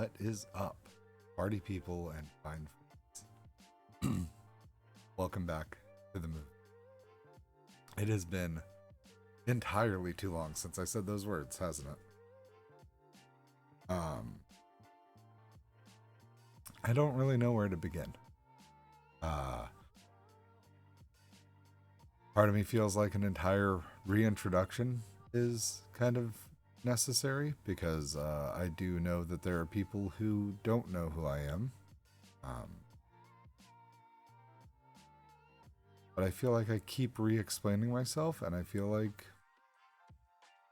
What is up, party people and fine friends? Welcome back to the movie. It has been entirely too long since I said those words, hasn't it? I don't really know where to begin. Uh, Part of me feels like an entire reintroduction is kind of necessary because I do know that there are people who don't know who I am. Um, but I feel like I keep re-explaining myself, and I feel like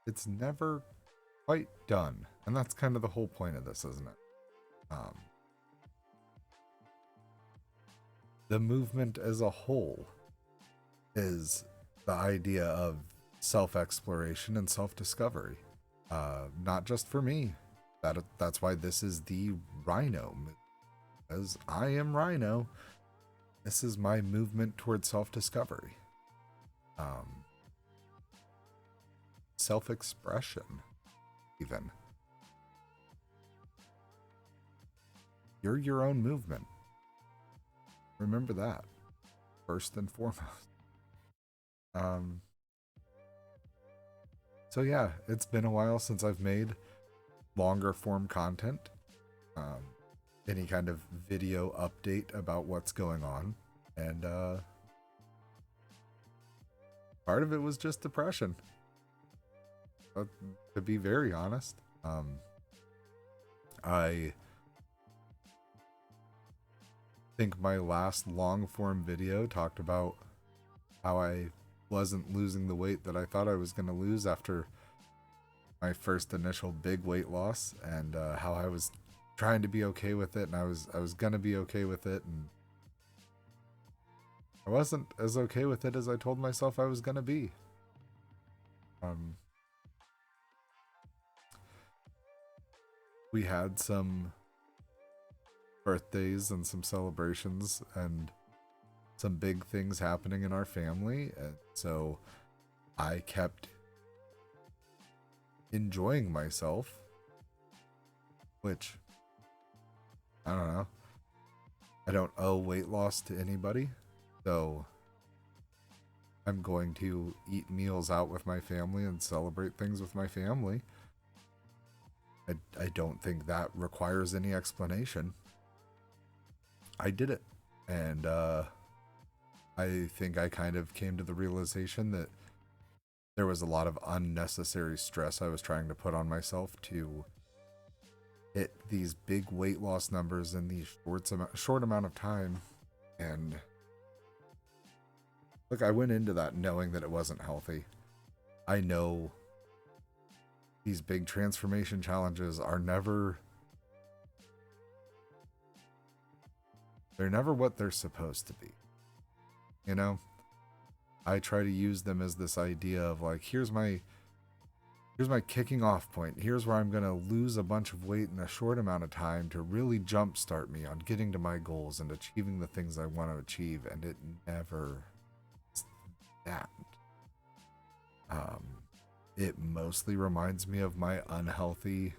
it's never quite done. And that's kind of the whole point of this, isn't it? Um, the movement as a whole is the idea of self-exploration and self-discovery. Not just for me. That's why this is the Rhino. As I am Rhino, this is my movement towards self-discovery. Self-expression, even. You're your own movement. Remember that, first and foremost. So yeah, it's been a while since I've made longer form content. Any kind of video update about what's going on. And part of it was just depression. But to be very honest, I think my last long form video talked about how I wasn't losing the weight that I thought I was going to lose after my first initial big weight loss, and how I was trying to be okay with it, and I was going to be okay with it, and I wasn't as okay with it as I told myself I was going to be. We had some birthdays and some celebrations and some big things happening in our family, and so I kept enjoying myself, which I don't know. I don't owe weight loss to anybody, so I'm going to eat meals out with my family and celebrate things with my family. I don't think that requires any explanation. I did it, and I think I kind of came to the realization that there was a lot of unnecessary stress I was trying to put on myself to hit these big weight loss numbers in these short amount of time. And look, I went into that knowing that it wasn't healthy. I know these big transformation challenges are never what they're supposed to be. You know? I try to use them as this idea of like, here's my kicking off point. Here's where I'm going to lose a bunch of weight in a short amount of time to really jumpstart me on getting to my goals and achieving the things I want to achieve. And it never is that. It mostly reminds me of my unhealthy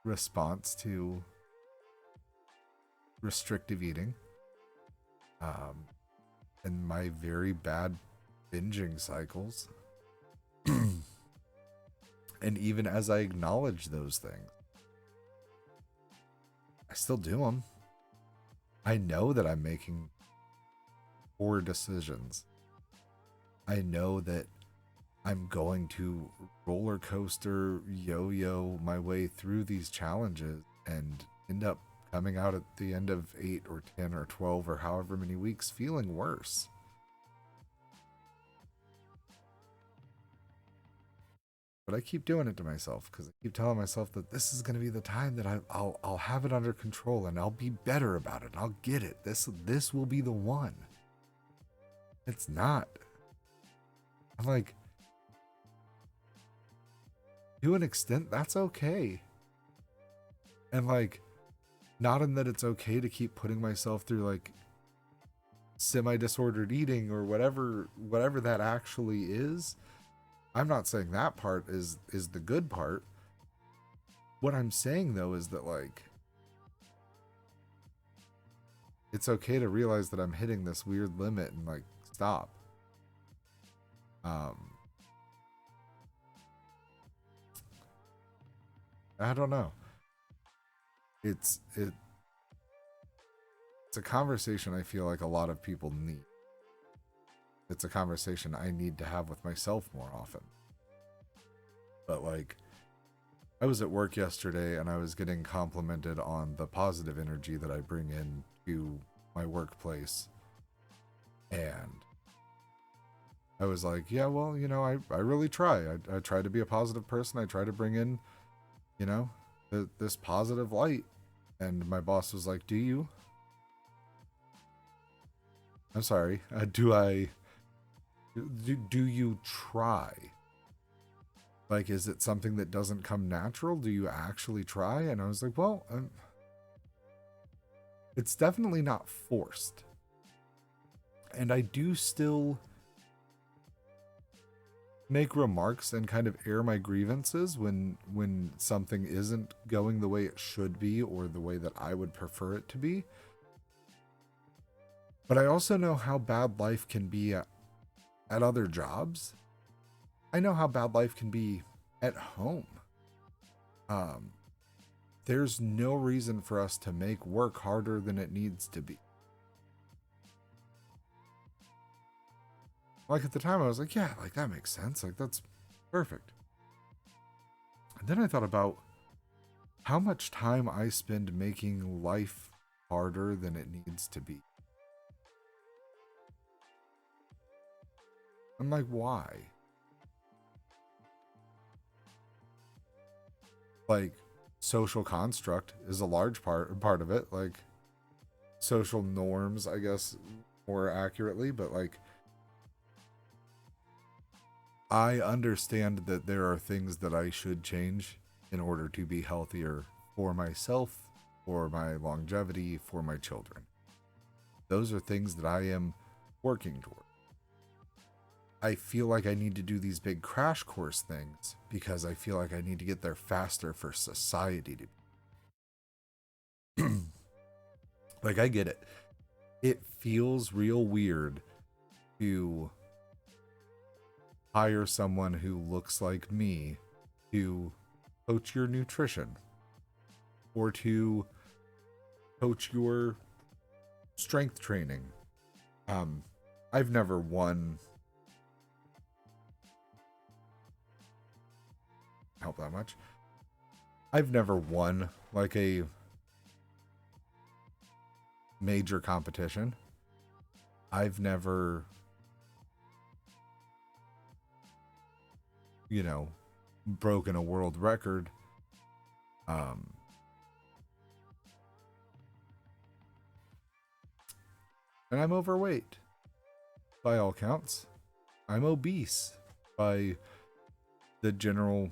response to restrictive eating. And my very bad binging cycles. And even as I acknowledge those things, I still do them. I know that I'm making poor decisions. I know that I'm going to roller coaster yo-yo my way through these challenges and end up coming out at the end of 8 or 10 or 12 or however many weeks feeling worse. But I keep doing it to myself because I keep telling myself that this is going to be the time that I'll have it under control and I'll be better about it. I'll get it. This will be the one. It's not. I'm like, to an extent, that's okay. And like, not in that it's okay to keep putting myself through like semi-disordered eating or whatever that actually is. I'm not saying that part is the good part. what I'm saying though is that like it's okay to realize that I'm hitting this weird limit and like stop. I don't know. It's a conversation I feel like a lot of people need. It's a conversation I need to have with myself more often. But like, I was at work yesterday and I was getting complimented on the positive energy that I bring in to my workplace. And I was like, yeah, well, you know, I really try. I try to be a positive person. I try to bring in, you know, this positive light. And my boss was like, do you? I'm sorry. Do you try? Like, is it something that doesn't come natural? Do you actually try? And I was like, well, it's definitely not forced. And I do still make remarks and kind of air my grievances when something isn't going the way it should be or the way that I would prefer it to be. But I also know how bad life can be at other jobs. I know how bad life can be at home. There's no reason for us to make work harder than it needs to be. Like at the time I was like, yeah, like that makes sense. Like that's perfect. And then I thought about how much time I spend making life harder than it needs to be. I'm like, why? Like, social construct is a large part of it. Like, social norms, I guess, more accurately. But like, I understand that there are things that I should change in order to be healthier for myself, for my longevity, for my children. Those are things that I am working toward. I feel like I need to do these big crash course things because I feel like I need to get there faster for society to. Like, I get it. It feels real weird to hire someone who looks like me to coach your nutrition or to coach your strength training. I've never won help that much. I've never won like a major competition. I've never, you know, broken a world record. And I'm overweight by all counts. I'm obese by the general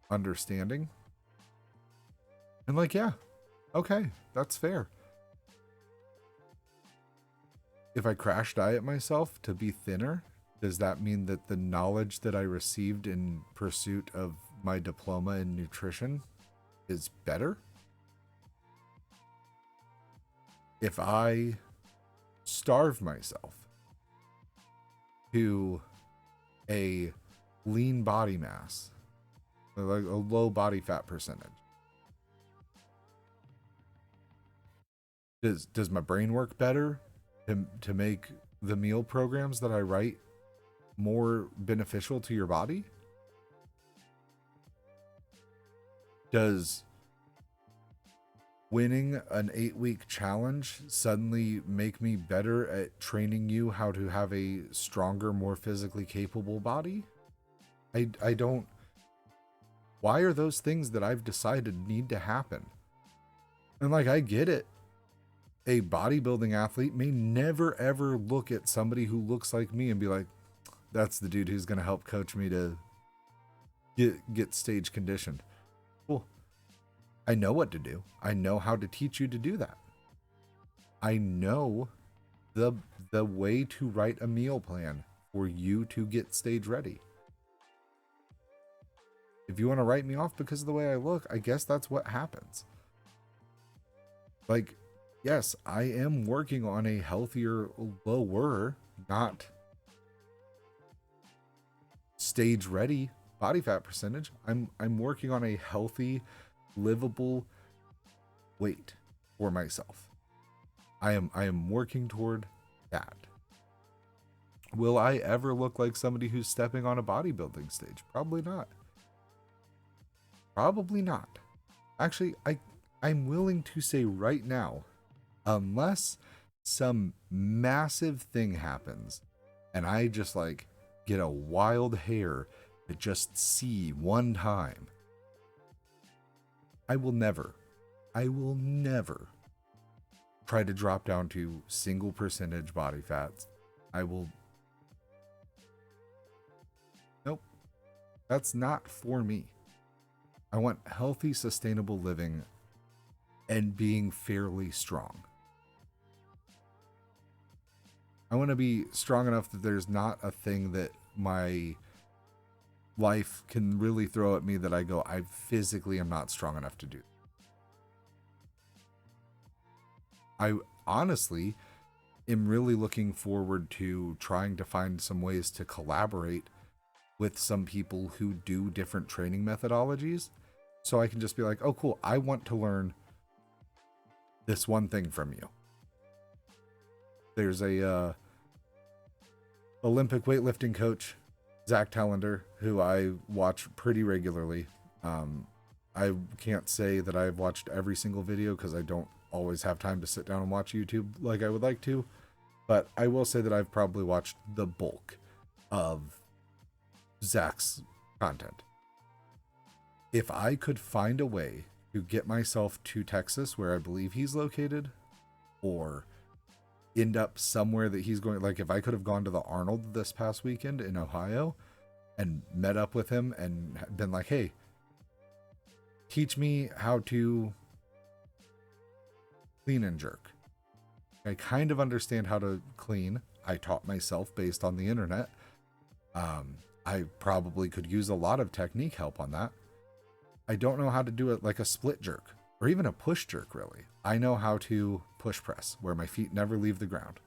understanding. And like, yeah, okay, that's fair. If I crash diet myself to be thinner, does that mean that the knowledge that I received in pursuit of my diploma in nutrition is better? If I starve myself to a lean body mass, like a low body fat percentage, does my brain work better to make the meal programs that I write more beneficial to your body? Does winning an 8-week challenge suddenly make me better at training you how to have a stronger, more physically capable body? I don't. Why are those things that I've decided need to happen? And like, I get it. A bodybuilding athlete may never ever look at somebody who looks like me and be like, that's the dude who's going to help coach me to get stage conditioned. Well, I know what to do. I know how to teach you to do that. I know the way to write a meal plan for you to get stage ready. If you want to write me off because of the way I look, I guess that's what happens. Like, yes, I am working on a healthier, lower, not stage ready body fat percentage. I'm working on a healthy, livable weight for myself. I am working toward that. Will I ever look like somebody who's stepping on a bodybuilding stage? Probably not. Probably not. Actually, I'm willing to say right now, unless some massive thing happens and I just like get a wild hair to just see one time, I will never try to drop down to single percentage body fats. I will. Nope. That's not for me. I want healthy, sustainable living and being fairly strong. I want to be strong enough that there's not a thing that my life can really throw at me that I go, I physically am not strong enough to do. I honestly am really looking forward to trying to find some ways to collaborate with some people who do different training methodologies. So I can just be like, oh, cool, I want to learn this one thing from you. There's a Olympic weightlifting coach, Zach Tellender, who I watch pretty regularly. I can't say that I've watched every single video because I don't always have time to sit down and watch YouTube like I would like to. But I will say that I've probably watched the bulk of Zach's content. If I could find a way to get myself to Texas, where I believe he's located, or end up somewhere that he's going, like if I could have gone to the Arnold this past weekend in Ohio and met up with him and been like, hey, teach me how to clean and jerk. I kind of understand how to clean. I taught myself based on the internet. I probably could use a lot of technique help on that. I don't know how to do it like a split jerk or even a push jerk, really. I know how to push press where my feet never leave the ground.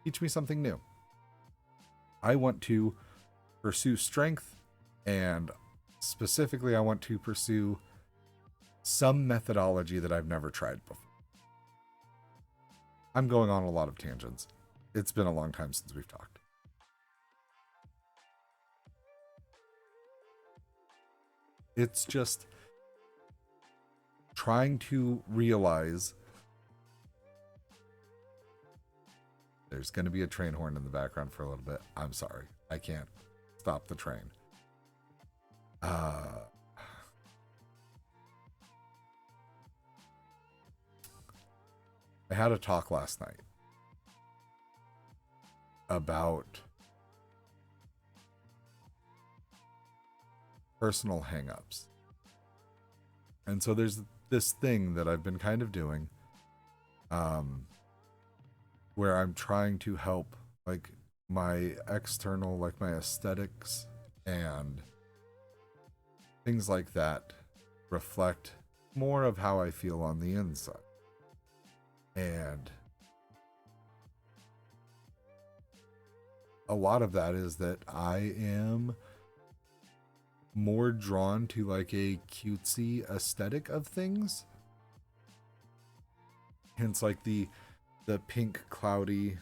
Teach me something new. I want to pursue strength, and specifically I want to pursue some methodology that I've never tried before. I'm going on a lot of tangents. It's been a long time since we've talked. It's just trying to realize there's going to be a train horn in the background for a little bit. I'm sorry. I can't stop the train. I had a talk last night about personal hangups. And so there's this thing that I've been kind of doing where I'm trying to help like my external, like my aesthetics and things like that reflect more of how I feel on the inside. And a lot of that is that I am more drawn to like a cutesy aesthetic of things. Hence like the pink cloudy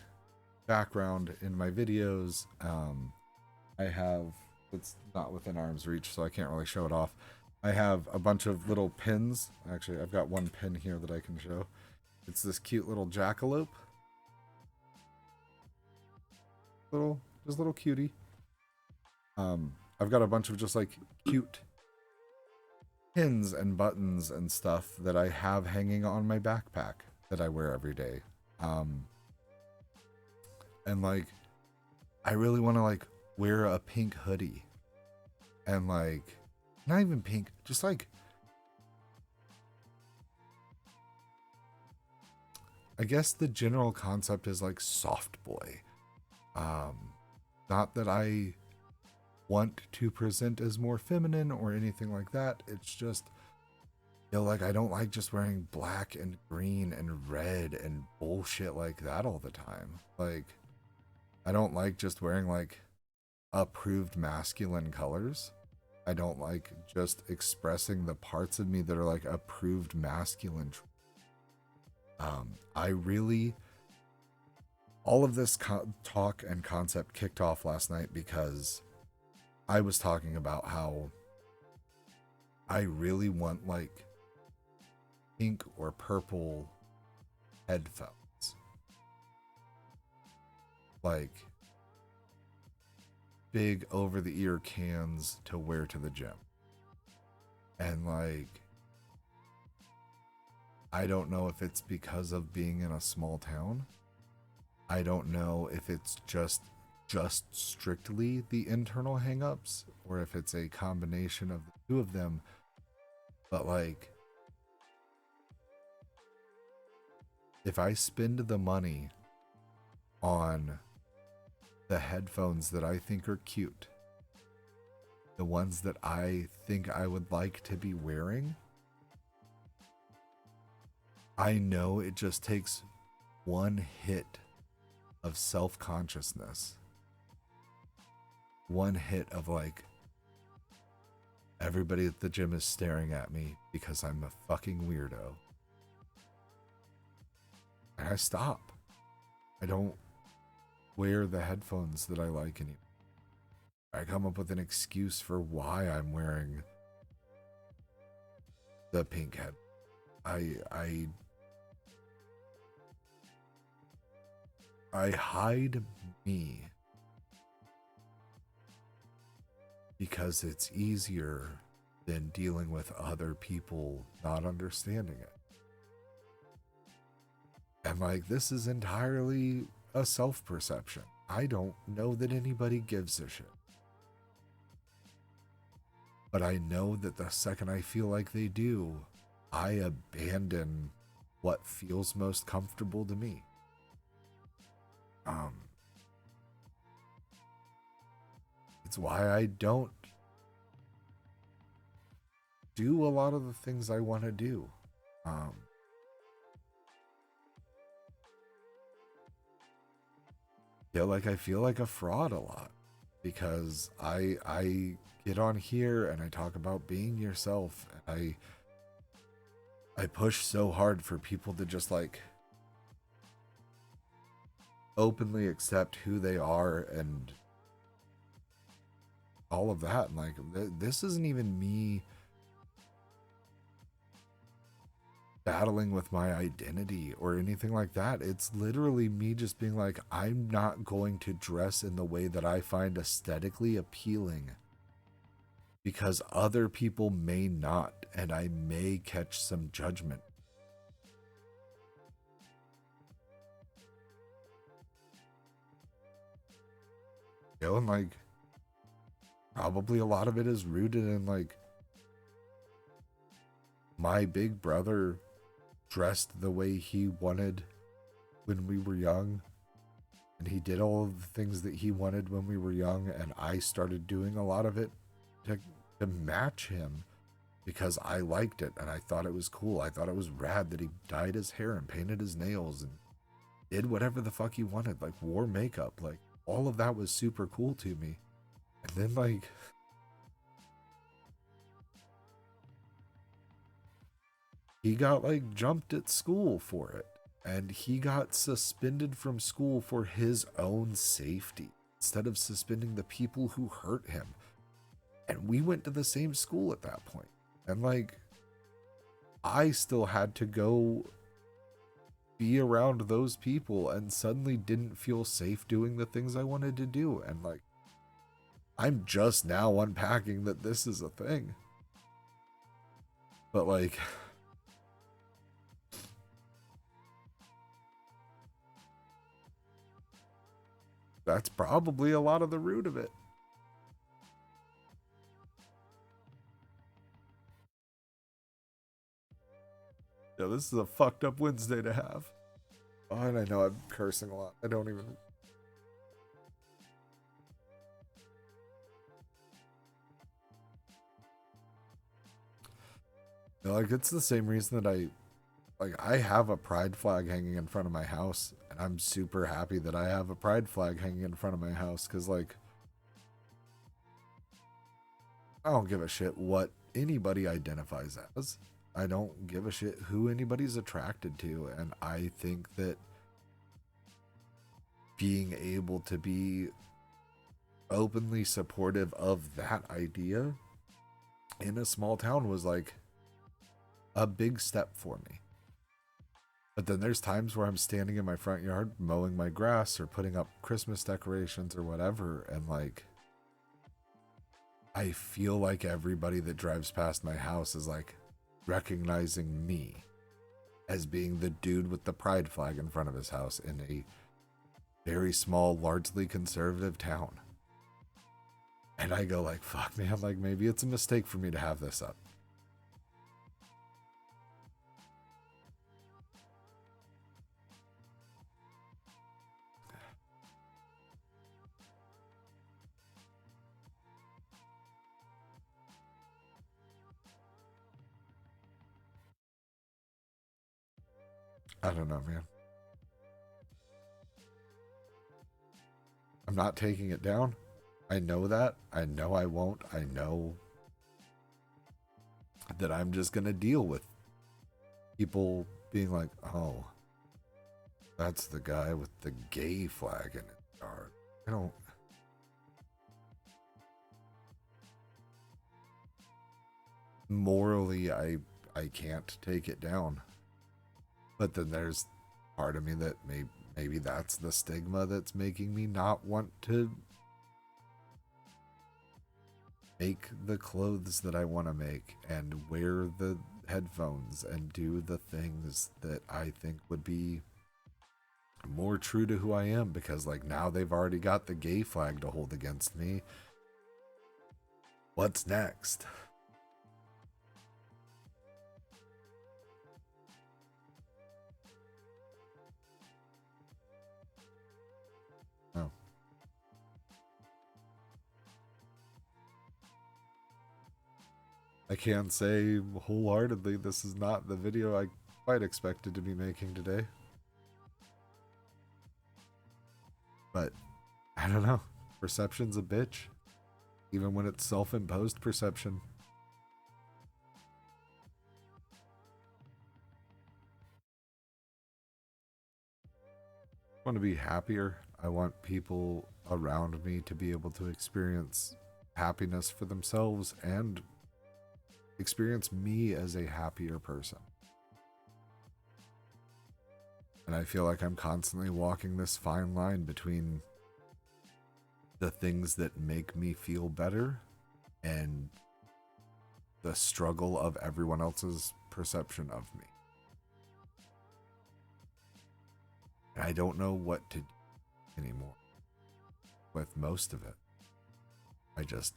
background in my videos. I have, it's not within arm's reach, so I can't really show it off. I have a bunch of little pins. Actually, I've got one pin here that I can show. It's this cute little jackalope. Little cutie. I've got a bunch of just like cute pins and buttons and stuff that I have hanging on my backpack that I wear every day. And like, I really want to like wear a pink hoodie and like, not even pink, just like, I guess the general concept is like soft boy. Not that I want to present as more feminine or anything like that. It's just, like, I don't like just wearing black and green and red and bullshit like that all the time. Like, I don't like just wearing like approved masculine colors. I don't like just expressing the parts of me that are like approved masculine. I really, all of this talk and concept kicked off last night because I was talking about how I really want like pink or purple headphones. Like big over the ear cans to wear to the gym. And like, I don't know if it's because of being in a small town. I don't know if it's just strictly the internal hangups or if it's a combination of the two of them. But like, if I spend the money on the headphones that I think are cute, the ones that I think I would like to be wearing, I know it just takes one hit of self-consciousness, one hit of like, everybody at the gym is staring at me because I'm a fucking weirdo, and I stop. I don't wear the headphones that I like anymore. I come up with an excuse for why I'm wearing the pink head. I hide me because it's easier than dealing with other people not understanding it. And like, this is entirely a self-perception. I don't know that anybody gives a shit. But I know that the second I feel like they do, I abandon what feels most comfortable to me. It's why I don't do a lot of the things I want to do. I feel like a fraud a lot because I get on here and I talk about being yourself, and I push so hard for people to just like openly accept who they are and all of that. And like, this isn't even me battling with my identity or anything like that. It's literally me just being like, I'm not going to dress in the way that I find aesthetically appealing because other people may not, and I may catch some judgment. And like, probably a lot of it is rooted in like, my big brother dressed the way he wanted when we were young, and he did all of the things that he wanted when we were young, and I started doing a lot of it to match him because I liked it and I thought it was cool. I thought it was rad that he dyed his hair and painted his nails and did whatever the fuck he wanted, like wore makeup. Like, all of that was super cool to me. And then like, he got like jumped at school for it, and he got suspended from school for his own safety instead of suspending the people who hurt him. And we went to the same school at that point, and like, I still had to go be around those people and suddenly didn't feel safe doing the things I wanted to do. And like, I'm just now unpacking that this is a thing. But like, that's probably a lot of the root of it. Yeah, this is a fucked up Wednesday to have. Oh, and I know I'm cursing a lot. I don't even... Like, it's the same reason that I have a pride flag hanging in front of my house, and I'm super happy that I have a pride flag hanging in front of my house, because, like, I don't give a shit what anybody identifies as. I don't give a shit who anybody's attracted to, and I think that being able to be openly supportive of that idea in a small town was, like, a big step for me. But then there's times where I'm standing in my front yard mowing my grass or putting up Christmas decorations or whatever, and, like, I feel like everybody that drives past my house is, like, recognizing me as being the dude with the pride flag in front of his house in a very small, largely conservative town. And I go, like, fuck, man, like, maybe it's a mistake for me to have this up. I don't know, man. I'm not taking it down. I know that. I know I won't. I know that I'm just going to deal with people being like, oh, that's the guy with the gay flag in his yard. I don't. Morally, I can't take it down. But then there's part of me that maybe that's the stigma that's making me not want to make the clothes that I want to make and wear the headphones and do the things that I think would be more true to who I am, because, like, now they've already got the gay flag to hold against me. What's next? Oh. I can say wholeheartedly this is not the video I quite expected to be making today. But I don't know. Perception's a bitch. Even when it's self-imposed perception. I want to be happier. I want people around me to be able to experience happiness for themselves and experience me as a happier person. And I feel like I'm constantly walking this fine line between the things that make me feel better and the struggle of everyone else's perception of me. And I don't know what to do anymore with most of it. I just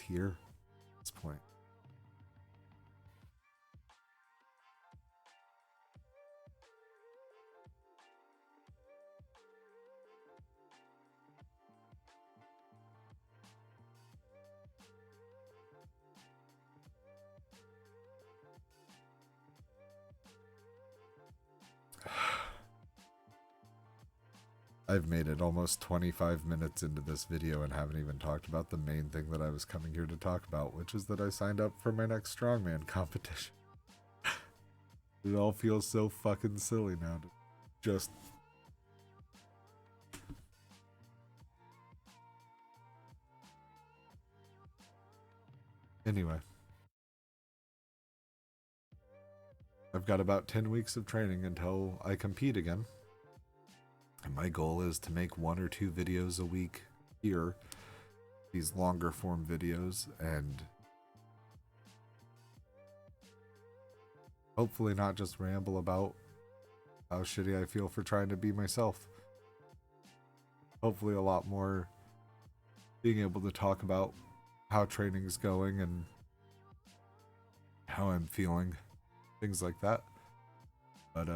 here at this point. I've made it almost 25 minutes into this video and haven't even talked about the main thing that I was coming here to talk about, which is that I signed up for my next Strongman competition. It all feels so fucking silly now to just... Anyway. I've got about 10 weeks of training until I compete again. And my goal is to make 1 or 2 videos a week here, these longer form videos, and hopefully not just ramble about how shitty I feel for trying to be myself. Hopefully a lot more being able to talk about how training's going and how I'm feeling, things like that. But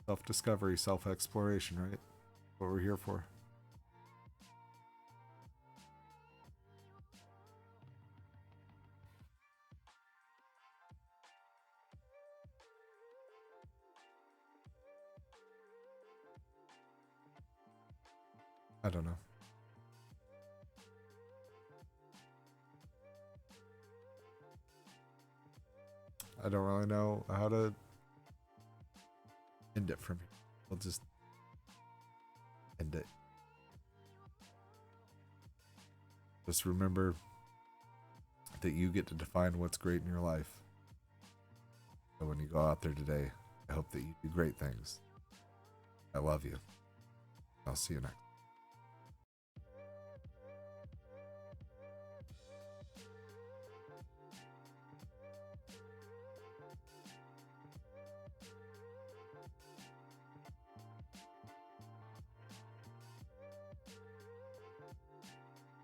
Self-discovery, self-exploration, right? What we're here for. I don't know. I don't really know how to end it from here. We'll just end it. Just remember that you get to define what's great in your life. So when you go out there today, I hope that you do great things. I love you. I'll see you next.